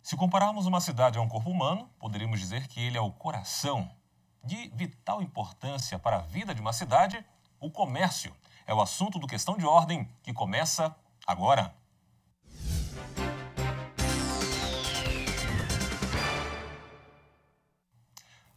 Se compararmos uma cidade a um corpo humano, poderíamos dizer que ele é o coração. De vital importância para a vida de uma cidade, o comércio é o assunto do Questão de Ordem que começa agora.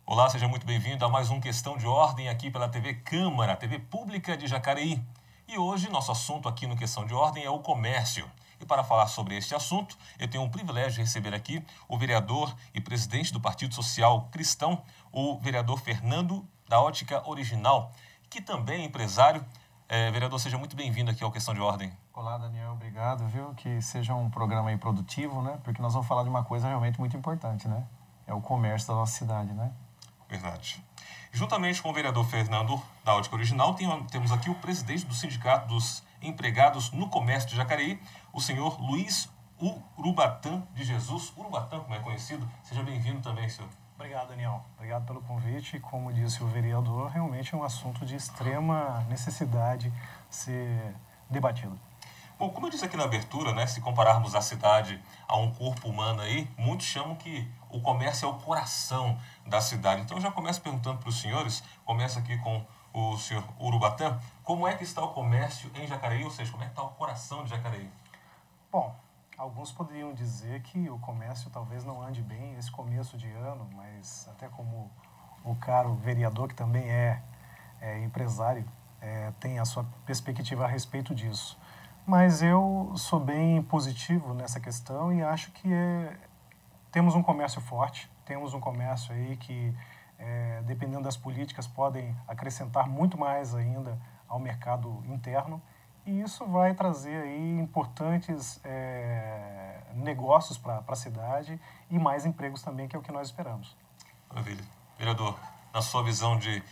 Olá, seja muito bem-vindo a mais um Questão de Ordem aqui pela TV Câmara, TV Pública de Jacareí. E hoje nosso assunto aqui no Questão de Ordem é o comércio. E para falar sobre este assunto, eu tenho o privilégio de receber aqui o vereador e presidente do Partido Social Cristão, o vereador Fernando, da Ótica Original, que também é empresário. Vereador, seja muito bem-vindo aqui ao Questão de Ordem. Olá, Daniel, obrigado, viu? Que seja um programa aí produtivo, né? Porque nós vamos falar de uma coisa realmente muito importante, né? É o comércio da nossa cidade, né? Verdade. Juntamente com o vereador Fernando, da Ótica Original, temos aqui o presidente do Sindicato dos Empregados no Comércio de Jacareí, o senhor Luiz Urubatã de Jesus. Urubatã, como é conhecido. Seja bem-vindo também, senhor. Obrigado, Daniel. Obrigado pelo convite. Como disse o vereador, realmente é um assunto de extrema necessidade ser debatido. Bom, como eu disse aqui na abertura, né, se compararmos a cidade a um corpo humano aí, muitos chamam que o comércio é o coração da cidade. Então eu já começo perguntando para os senhores, começo aqui com o senhor Urubatã, como é que está o comércio em Jacareí, ou seja, como é que está o coração de Jacareí? Bom, alguns poderiam dizer que o comércio talvez não ande bem esse começo de ano, mas até como o caro vereador, que também é empresário, tem a sua perspectiva a respeito disso. Mas eu sou bem positivo nessa questão e acho que temos um comércio forte, temos um comércio aí que, dependendo das políticas, podem acrescentar muito mais ainda ao mercado interno. E isso vai trazer aí importantes negócios para a cidade e mais empregos também, que é o que nós esperamos. Maravilha. Vereador, na sua visão de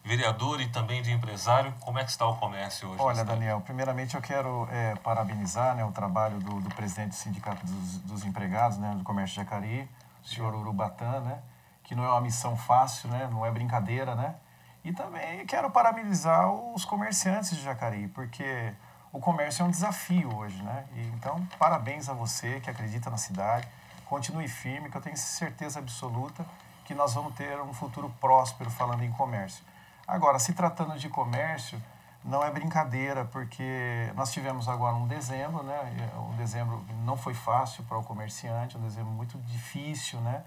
vereador e também de empresário, como é que está o comércio hoje? Olha, Daniel, primeiramente eu quero parabenizar, né, o trabalho do presidente do Sindicato dos Empregados, né, do Comércio de Jacareí, o senhor Urubatã, né, que não é uma missão fácil, né, não é brincadeira, né? E também quero parabenizar os comerciantes de Jacareí, porque o comércio é um desafio hoje, né? E, então, parabéns a você que acredita na cidade, continue firme, que eu tenho certeza absoluta que nós vamos ter um futuro próspero falando em comércio. Agora, se tratando de comércio, não é brincadeira, porque nós tivemos agora um dezembro, né? O dezembro não foi fácil para o comerciante, um dezembro muito difícil, né?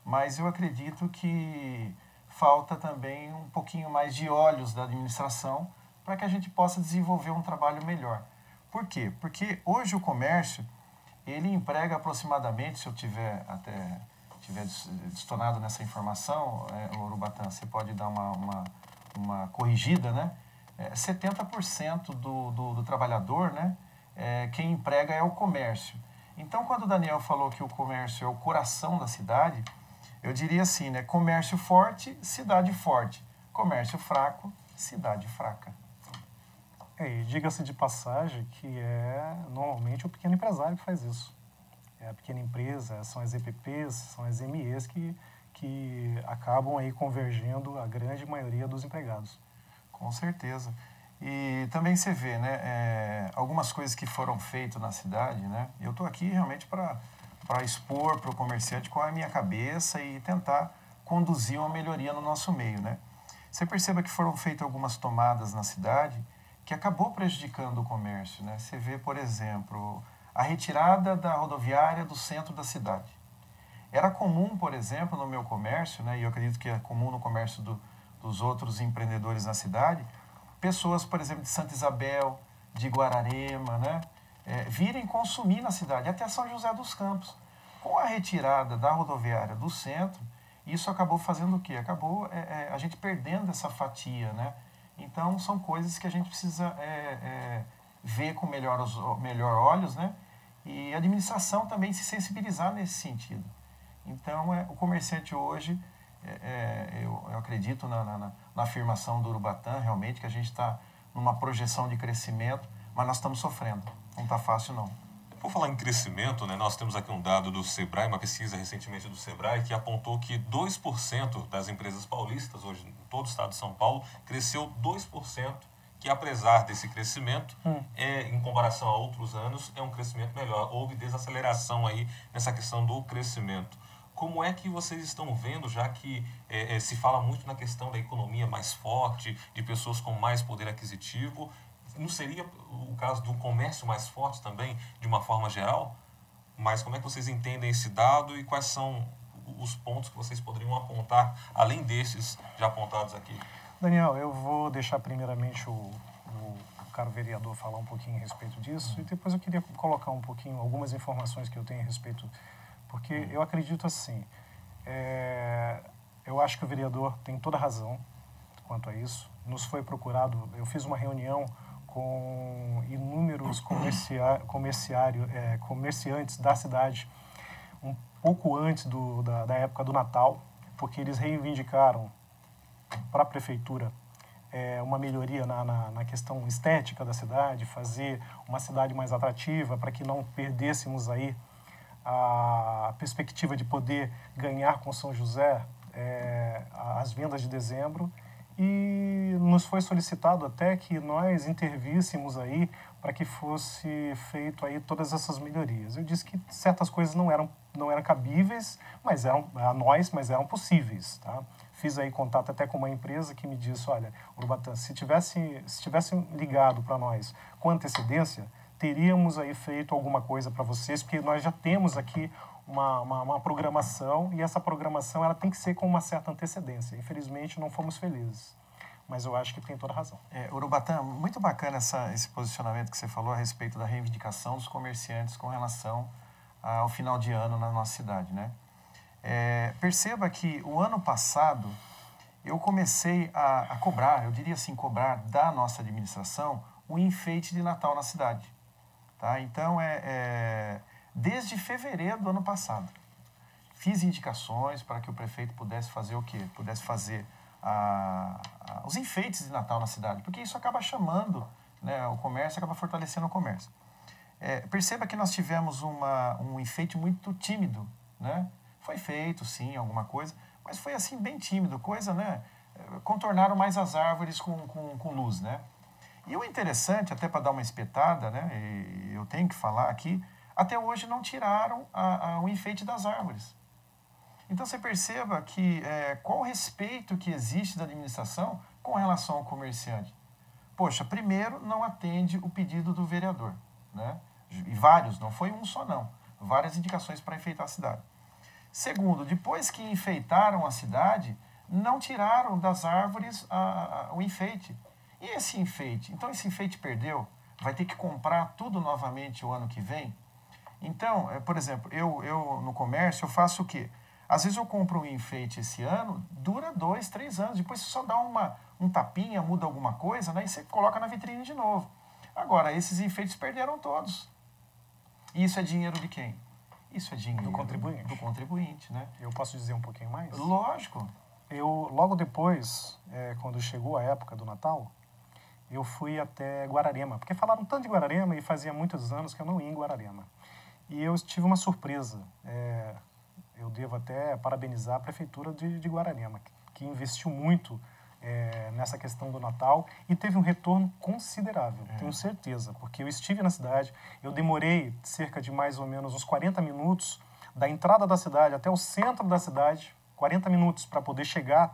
Mas eu acredito que falta também um pouquinho mais de olhos da administração para que a gente possa desenvolver um trabalho melhor. Por quê? Porque hoje o comércio, ele emprega aproximadamente, se eu tiver destonado nessa informação, Urubatã, você pode dar uma corrigida, né? 70% do trabalhador, né? Quem emprega é o comércio. Então, quando o Daniel falou que o comércio é o coração da cidade, eu diria assim, né? Comércio forte, cidade forte. Comércio fraco, cidade fraca. E diga-se de passagem que é normalmente o pequeno empresário que faz isso. É a pequena empresa, são as EPPs, são as MEs que acabam aí convergendo a grande maioria dos empregados. Com certeza. E também você vê, né, algumas coisas que foram feitas na cidade, né? Eu estou aqui realmente para expor para o comerciante qual é a minha cabeça e tentar conduzir uma melhoria no nosso meio, né? Você perceba que foram feitas algumas tomadas na cidade que acabou prejudicando o comércio, né? Você vê, por exemplo, a retirada da rodoviária do centro da cidade. Era comum, por exemplo, no meu comércio, né, e eu acredito que é comum no comércio dos outros empreendedores na cidade, pessoas, por exemplo, de Santa Isabel, de Guararema, né, virem consumir na cidade, até São José dos Campos. Com a retirada da rodoviária do centro, isso acabou fazendo o quê? Acabou a gente perdendo essa fatia, né? Então, são coisas que a gente precisa ver com melhor olhos, né? E a administração também se sensibilizar nesse sentido. Então, o comerciante hoje, eu acredito na afirmação do Urubatã, realmente, que a gente está numa projeção de crescimento, mas nós estamos sofrendo. Não está fácil, não. Por falar em crescimento, né, nós temos aqui um dado do Sebrae, uma pesquisa recentemente do Sebrae, que apontou que 2% das empresas paulistas, hoje em todo o estado de São Paulo, cresceu 2%, que, apesar desse crescimento, em comparação a outros anos, é um crescimento melhor. Houve desaceleração aí nessa questão do crescimento. Como é que vocês estão vendo, já que se fala muito na questão da economia mais forte, de pessoas com mais poder aquisitivo? Não seria o caso do comércio mais forte também, de uma forma geral? Mas como é que vocês entendem esse dado e quais são os pontos que vocês poderiam apontar, além desses já apontados aqui? Daniel, eu vou deixar primeiramente o caro vereador falar um pouquinho a respeito disso e depois eu queria colocar um pouquinho, algumas informações que eu tenho a respeito, porque eu acredito assim, eu acho que o vereador tem toda a razão quanto a isso. Nos foi procurado, eu fiz uma reunião com inúmeros comerciantes da cidade um pouco antes da época do Natal, porque eles reivindicaram para a prefeitura uma melhoria na questão estética da cidade, fazer uma cidade mais atrativa para que não perdêssemos aí a perspectiva de poder ganhar com São José as vendas de dezembro. E nos foi solicitado até que nós intervíssemos aí para que fosse feito aí todas essas melhorias. Eu disse que certas coisas não eram cabíveis, mas eram possíveis, tá? Fiz aí contato até com uma empresa que me disse, olha, Urubatã, se tivessem ligado para nós com antecedência, teríamos aí feito alguma coisa para vocês, porque nós já temos aqui uma programação e essa programação ela tem que ser com uma certa antecedência. Infelizmente, não fomos felizes, mas eu acho que tem toda a razão. Urubatã, muito bacana esse posicionamento que você falou a respeito da reivindicação dos comerciantes com relação ao final de ano na nossa cidade, né? Perceba que o ano passado eu comecei a cobrar, eu diria assim, cobrar da nossa administração o enfeite de Natal na cidade. Tá? Então, desde fevereiro do ano passado, fiz indicações para que o prefeito pudesse fazer o quê? Pudesse fazer os enfeites de Natal na cidade, porque isso acaba chamando, né, o comércio, acaba fortalecendo o comércio. Perceba que nós tivemos um enfeite muito tímido, né? Foi feito, sim, alguma coisa, mas foi assim bem tímido, né? Contornaram mais as árvores com luz, né? E o interessante, até para dar uma espetada, né, e eu tenho que falar aqui, até hoje não tiraram o enfeite das árvores. Então você perceba que qual o respeito que existe da administração com relação ao comerciante. Poxa, primeiro, não atende o pedido do vereador, né? E vários, não foi um só não, várias indicações para enfeitar a cidade. Segundo, depois que enfeitaram a cidade, não tiraram das árvores o enfeite. E esse enfeite? Então, esse enfeite perdeu? Vai ter que comprar tudo novamente o ano que vem? Então, por exemplo, eu no comércio, eu faço o quê? Às vezes eu compro um enfeite esse ano, dura 2, 3 anos. Depois você só dá um tapinha, muda alguma coisa, né? E você coloca na vitrine de novo. Agora, esses enfeites perderam todos. E isso é dinheiro de quem? Isso é dinheiro do contribuinte. Do contribuinte, né? Eu posso dizer um pouquinho mais? Lógico. Logo depois, quando chegou a época do Natal, eu fui até Guararema, porque falaram tanto de Guararema e fazia muitos anos que eu não ia em Guararema. E eu tive uma surpresa. Eu devo até parabenizar a Prefeitura de Guararema, que investiu muito nessa questão do Natal e teve um retorno considerável, tenho certeza, porque eu estive na cidade, eu demorei cerca de mais ou menos uns 40 minutos da entrada da cidade até o centro da cidade, 40 minutos para poder chegar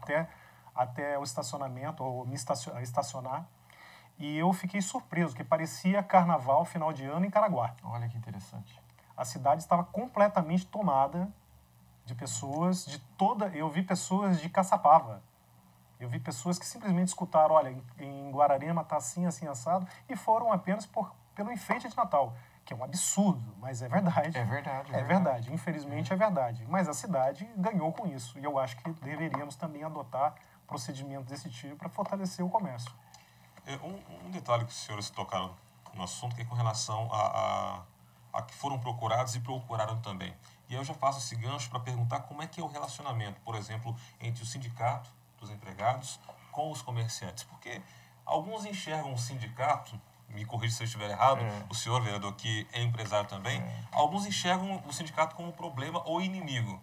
até o estacionamento, ou me estacionar, e eu fiquei surpreso, que parecia carnaval, final de ano em Caraguá. Olha que interessante. A cidade estava completamente tomada de pessoas eu vi pessoas de Caçapava. Eu vi pessoas que simplesmente escutaram, olha, em Guararema está assim, assim, assado, e foram apenas pelo enfeite de Natal, que é um absurdo, mas é verdade. É verdade. É verdade, infelizmente é verdade. Mas a cidade ganhou com isso, e eu acho que deveríamos também adotar procedimentos desse tipo para fortalecer o comércio. Um detalhe que os senhores tocaram no assunto, que é com relação a que foram procurados e procuraram também. E aí eu já faço esse gancho para perguntar como é que é o relacionamento, por exemplo, entre o sindicato dos empregados com os comerciantes. Porque alguns enxergam o sindicato, me corrija se eu estiver errado, o senhor, vereador, que é empresário também, alguns enxergam o sindicato como problema ou inimigo.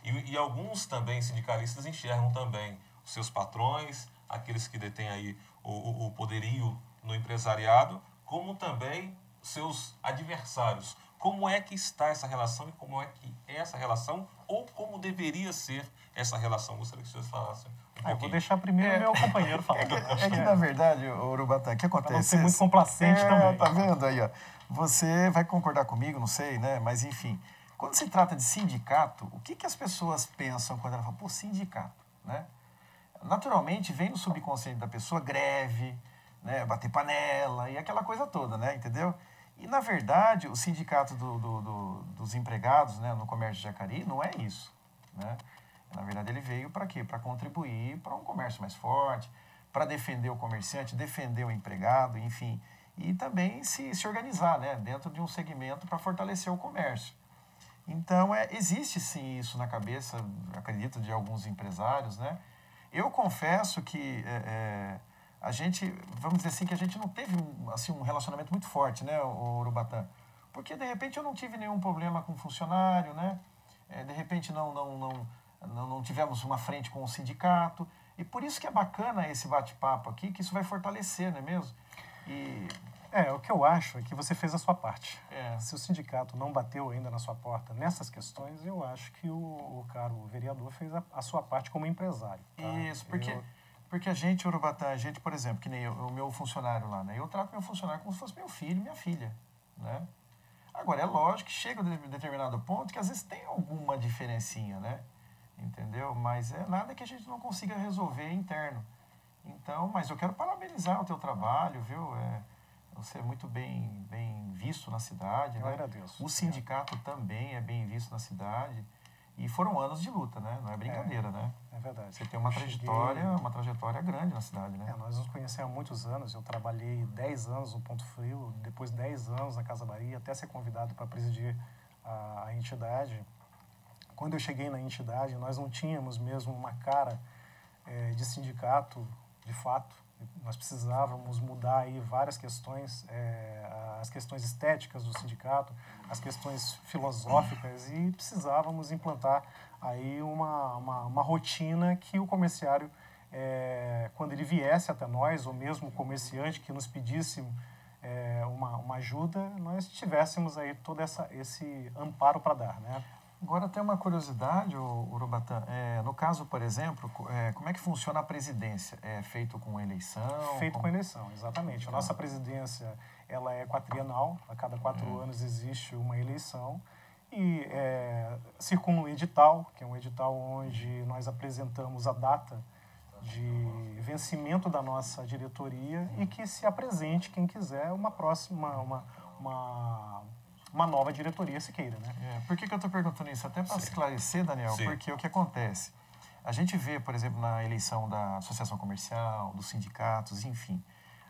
E alguns também, sindicalistas, enxergam também os seus patrões, aqueles que detêm aí o poderio no empresariado, como também seus adversários. Como é que está essa relação e como é que é essa relação ou como deveria ser essa relação? Gostaria que os senhores falassem Eu vou deixar primeiro o meu companheiro falar. É que, na verdade, Urubatã, o que acontece? Pra não ser muito complacente também. Tá vendo aí, ó. Você vai concordar comigo, não sei, né? Mas, enfim, quando se trata de sindicato, o que as pessoas pensam quando elas falam, pô, sindicato, né? Naturalmente, vem no subconsciente da pessoa greve, né? Bater panela e aquela coisa toda, né? Entendeu? E, na verdade, o sindicato dos empregados, né, no comércio de Jacareí não é isso, né? Na verdade, ele veio para quê? Para contribuir para um comércio mais forte, para defender o comerciante, defender o empregado, enfim, e também se organizar, né, dentro de um segmento para fortalecer o comércio. Então, existe sim isso na cabeça, acredito, de alguns empresários, né? Eu confesso que a gente, vamos dizer assim, que a gente não teve assim, um relacionamento muito forte, né, o Urubatã? Porque, de repente, eu não tive nenhum problema com funcionário, né? De repente, não tivemos uma frente com o sindicato. E por isso que é bacana esse bate-papo aqui, que isso vai fortalecer, não é mesmo? O que eu acho é que você fez a sua parte. Se o sindicato não bateu ainda na sua porta nessas questões, eu acho que o caro vereador fez a sua parte como empresário. Tá? Isso, porque a gente, Urubatã, por exemplo, que nem o meu funcionário lá, né? Eu trato meu funcionário como se fosse meu filho, minha filha, né? Agora, é lógico que chega a um determinado ponto que às vezes tem alguma diferencinha, né? Entendeu? Mas é nada que a gente não consiga resolver interno. Então, mas eu quero parabenizar o teu trabalho, viu? Você é muito bem visto na cidade, eu né? agradeço. O sindicato também é bem visto na cidade. E foram anos de luta, né? Não é brincadeira, né? É verdade. Você tem uma trajetória grande na cidade, né? Nós nos conhecemos há muitos anos. Eu trabalhei 10 anos no Ponto Frio, depois 10 anos na Casa Bahia, até ser convidado para presidir a entidade. Quando eu cheguei na entidade, nós não tínhamos mesmo uma cara de sindicato, de fato. Nós precisávamos mudar aí várias questões, as questões estéticas do sindicato, as questões filosóficas, e precisávamos implantar aí uma rotina que o comerciário, quando ele viesse até nós, ou mesmo o comerciante que nos pedisse uma ajuda, nós tivéssemos aí todo esse amparo para dar, né? Agora, tem uma curiosidade, Urubatã. No caso, por exemplo, como é que funciona a presidência? É feito com eleição? Feito com eleição, exatamente. A nossa presidência, ela é quatrienal. A cada 4 anos existe uma eleição. E circula um edital, que é um edital onde nós apresentamos a data de vencimento da nossa diretoria e que se apresente, quem quiser, uma nova diretoria se queira, né? Por que eu estou perguntando isso? Até para esclarecer, Daniel, Sim. Porque o que acontece? A gente vê, por exemplo, na eleição da associação comercial, dos sindicatos, enfim,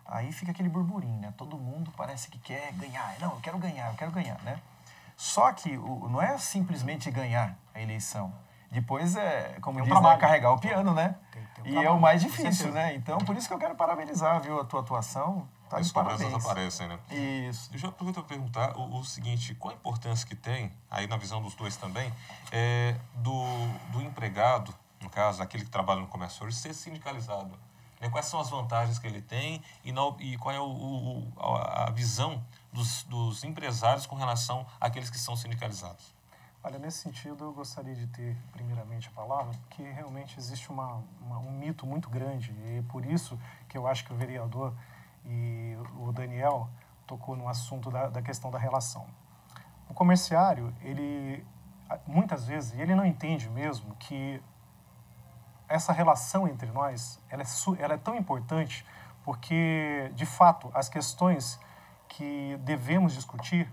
aí fica aquele burburinho, né? Todo mundo parece que quer ganhar. Não, eu quero ganhar, né? Só que não é simplesmente ganhar a eleição. Depois como diz, né, carregar o piano, né? E é o mais difícil, né? Então, por isso que eu quero parabenizar, viu, a tua atuação. Tá, as cobranças aparecem, né? Isso. Deixa eu aproveitar para perguntar o seguinte, qual a importância que tem, aí na visão dos dois também, do empregado, no caso, aquele que trabalha no comércio hoje, ser sindicalizado? Né? Quais são as vantagens que ele tem e qual é a visão dos empresários com relação àqueles que são sindicalizados? Olha, nesse sentido, eu gostaria de ter, primeiramente, a palavra, porque realmente existe um mito muito grande, e é por isso que eu acho que o vereador e o Daniel tocou no assunto da questão da relação. O comerciário, ele, muitas vezes, ele não entende mesmo que essa relação entre nós, ela é tão importante porque, de fato, as questões que devemos discutir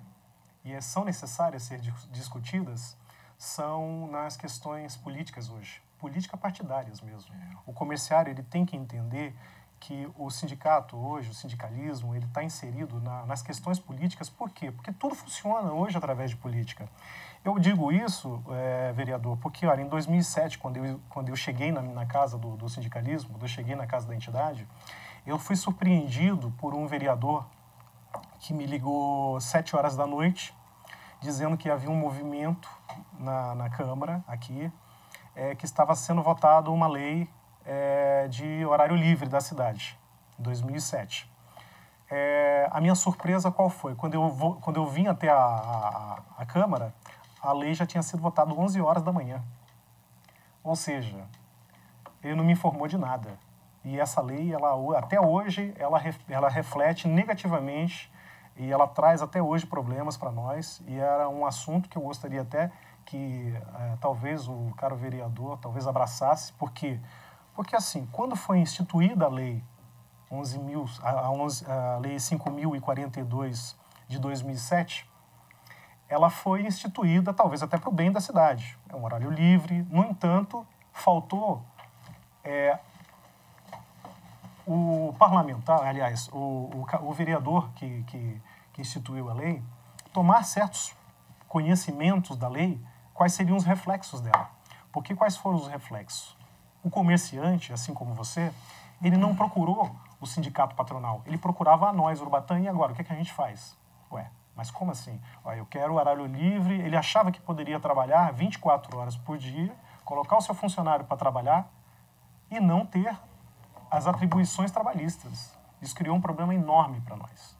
e são necessárias ser discutidas são nas questões políticas hoje, política partidárias mesmo. O comerciário, ele tem que entender que o sindicato hoje, o sindicalismo, ele está inserido nas questões políticas. Por quê? Porque tudo funciona hoje através de política. Eu digo isso, vereador, porque, olha, em 2007, quando eu cheguei na casa do sindicalismo, quando eu cheguei na casa da entidade, eu fui surpreendido por um vereador que me ligou 7 horas da noite, dizendo que havia um movimento na Câmara, aqui, que estava sendo votado uma lei de horário livre da cidade, em 2007. A minha surpresa qual foi? Quando eu vim até a Câmara, a lei já tinha sido votada às 11 horas da manhã. Ou seja, ele não me informou de nada. E essa lei, até hoje, ela reflete negativamente e ela traz até hoje problemas para nós. E era um assunto que eu gostaria até que talvez o caro vereador talvez abraçasse. Por quê? Porque, assim, quando foi instituída a lei a lei 5.042 de 2007, ela foi instituída talvez até para o bem da cidade. É um horário livre. No entanto, faltou o parlamentar, aliás, o vereador que instituiu a lei, tomar certos conhecimentos da lei, quais seriam os reflexos dela. Porque quais foram os reflexos? O comerciante, assim como você, ele não procurou o sindicato patronal, ele procurava a nós, Urubatã, e agora, o que é que a gente faz? Ué, mas como assim? Eu quero horário livre, ele achava que poderia trabalhar 24 horas por dia, colocar o seu funcionário para trabalhar e não ter as atribuições trabalhistas. Isso criou um problema enorme para nós.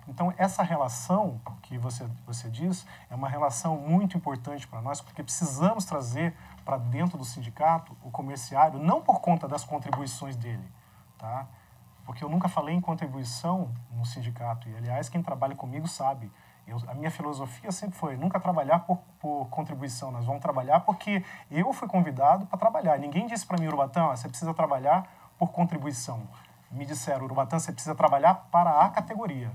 Então, essa relação que você diz é uma relação muito importante para nós, porque precisamos trazer para dentro do sindicato o comerciário, não por conta das contribuições dele, tá? Porque eu nunca falei em contribuição no sindicato. E, aliás, quem trabalha comigo sabe. A minha filosofia sempre foi nunca trabalhar por contribuição. Nós vamos trabalhar porque eu fui convidado para trabalhar. Ninguém disse para mim, Urubatã, você precisa trabalhar por contribuição. Me disseram, Urubatã, você precisa trabalhar para a categoria.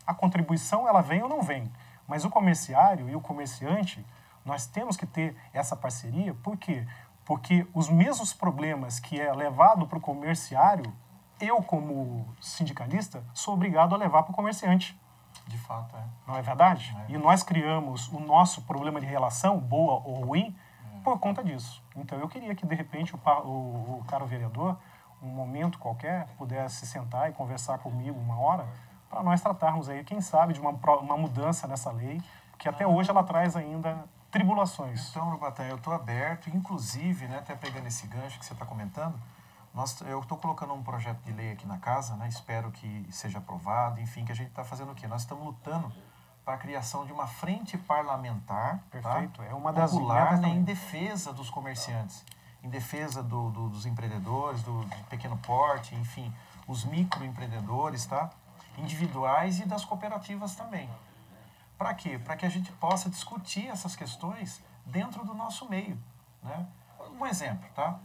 A contribuição, ela vem ou não vem. Mas o comerciário e o comerciante, nós temos que ter essa parceria. Por quê? Porque os mesmos problemas que é levado para o comerciário, eu, como sindicalista, sou obrigado a levar para o comerciante. De fato, é. Não é verdade? E nós criamos o nosso problema de relação, boa ou ruim, por conta disso. Então, eu queria que, de repente, o caro vereador, um momento qualquer, pudesse sentar e conversar comigo uma hora, para nós tratarmos aí, quem sabe, de uma mudança nessa lei, que até hoje ela traz ainda tribulações. Então, Urubatã, eu estou aberto, inclusive, né, até pegando esse gancho que você está comentando, eu estou colocando um projeto de lei aqui na casa, né, espero que seja aprovado, enfim, que a gente está fazendo o quê? Nós estamos lutando para a criação de uma frente parlamentar, perfeito, tá? É uma das popular, né, em defesa dos comerciantes, em defesa dos empreendedores, do pequeno porte, enfim, os microempreendedores, tá? Individuais e das cooperativas também. Para quê? Para que a gente possa discutir essas questões dentro do nosso meio, né? Um exemplo, tá?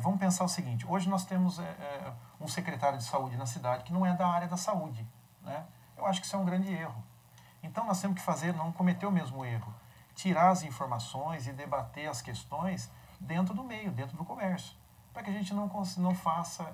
Vamos pensar o seguinte, hoje nós temos um secretário de saúde na cidade que não é da área da saúde, né? Eu acho que isso é um grande erro. Então nós temos que fazer, não cometer o mesmo erro, tirar as informações e debater as questões dentro do meio, dentro do comércio, para que a gente não faça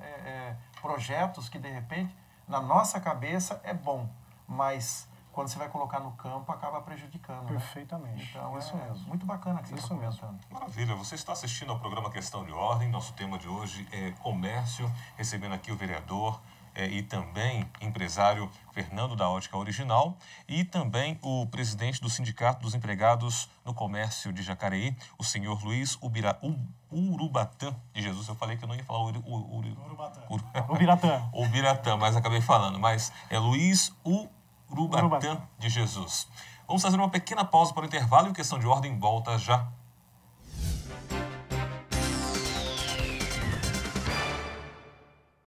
projetos que de repente, na nossa cabeça é bom, mas quando você vai colocar no campo, acaba prejudicando. Perfeitamente. Né? Então, isso mesmo. Muito bacana que você está comentando. Maravilha. Você está assistindo ao programa Questão de Ordem. Nosso tema de hoje é comércio, recebendo aqui o vereador e também empresário Fernando da Ótica Original e também o presidente do Sindicato dos Empregados no Comércio de Jacareí, o senhor Luiz Urubatã de Jesus. Eu falei que eu não ia falar Ubiratã, mas acabei falando. Mas é Luiz Urubatã de Jesus. Vamos fazer uma pequena pausa para o intervalo e o Questão de Ordem volta já.